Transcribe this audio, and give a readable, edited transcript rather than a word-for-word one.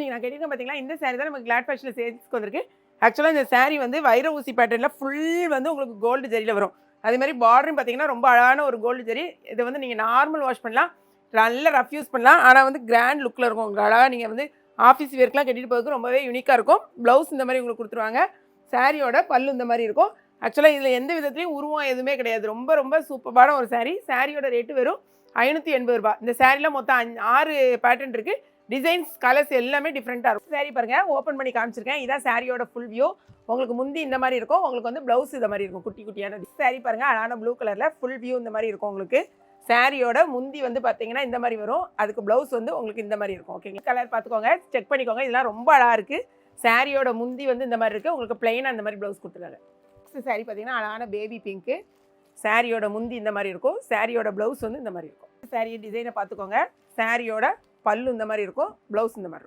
நீங்கள் நான் கேட்டிருக்கேன் பார்த்தீங்களா, இந்த சாரீ தான் நமக்கு கிளாட் ஃபேஷனில் சேல்ஸ்க்கு வந்திருக்கு. ஆக்சுவலாக இந்த சாரீ வந்து வைர ஊசி பேட்டர்னில் ஃபுல் வந்து உங்களுக்கு கோல்டு ஜரியில் வரும். அதே மாதிரி பார்டரும் பார்த்தீங்கன்னா ரொம்ப அழகான ஒரு கோல்டு ஜரி. இதை வந்து நீங்கள் நார்மல் வாஷ் பண்ணலாம், நல்ல ரஃப் யூஸ் பண்ணலாம். ஆனால் வந்து கிராண்ட் லுக்கில் இருக்கும். உங்களுக்கு அழகாக நீங்கள் வந்து ஆஃபீஸ் வேர்க்கெலாம் கட்டிட்டு போகிறதுக்கு ரொம்பவே யூனிக்காக இருக்கும். ப்ளவுஸ் இந்த மாதிரி உங்களுக்கு கொடுத்துருவாங்க. சாரியோட பல்லு இந்த மாதிரி இருக்கும். ஆக்சுவலாக இதில் எந்த விதத்துலையும் உருவம் எதுவுமே கிடையாது. ரொம்ப ரொம்ப சூப்பரான ஒரு சாரீ. சாரியோட ரேட்டு வெறும் 580 ரூபா. இந்த சாரியில் மொத்தம் 6 பேட்டர்ன் இருக்குது. டிசைன்ஸ் கலர்ஸ் எல்லாமே டிஃப்ரெண்ட்டாக இருக்கும். சாரீ பாருங்கள், ஓப்பன் பண்ணி காமிச்சிருக்கேன். இதான் சாரியோட ஃபுல் வியூ. உங்களுக்கு முந்தி இந்த மாதிரி இருக்கும், உங்களுக்கு வந்து ப்ளவுஸ் இந்த மாதிரி இருக்கும், குட்டி குட்டியான சாரீ பாருங்கள். அழகான ப்ளூ கலரில் ஃபுல் வியூ இந்த மாதிரி இருக்கும். உங்களுக்கு சாரியோட முந்தி வந்து பார்த்தீங்கன்னா இந்த மாதிரி வரும். அதுக்கு ப்ளவுஸ் வந்து உங்களுக்கு இந்த மாதிரி இருக்கும். ஓகேங்க, கலர் பார்த்துக்கோங்க, செக் பண்ணிக்கோங்க. இதெல்லாம் ரொம்ப அழகாக இருக்குது. சாரியோட முந்தி வந்து இந்த மாதிரி இருக்குது. உங்களுக்கு பிளெயினாக இந்த மாதிரி ப்ளவுஸ் கொடுத்துருக்காங்க. நெக்ஸ்ட் சாரீ பார்த்தீங்கன்னா அழகான பேபி பிங்க்கு. சாரியோட முந்தி இந்த மாதிரி இருக்கும். சாரியோட ப்ளவுஸ் வந்து இந்த மாதிரி இருக்கும். சாரீ டிசைனை பார்த்துக்கோங்க. சாரியோட பல்லு இந்த மாதிரி இருக்கும், ப்ளவுஸ் இந்த மாதிரி இருக்கும்.